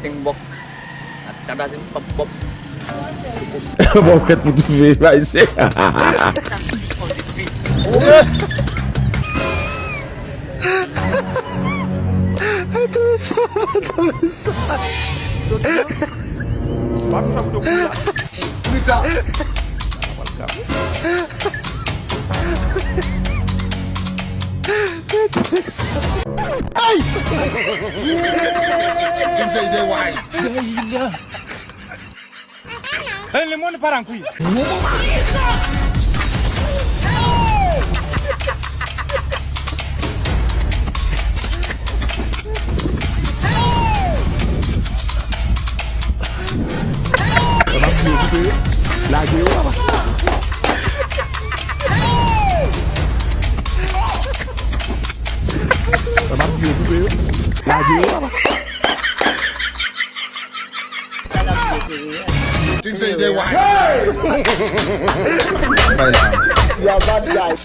timbok at kada sin pop. Bakit mo ito visualize? Hey, lemon parang kui. Lagi apa? Tamam diyor. Lagi apa? Things say they white. Ya bad guy.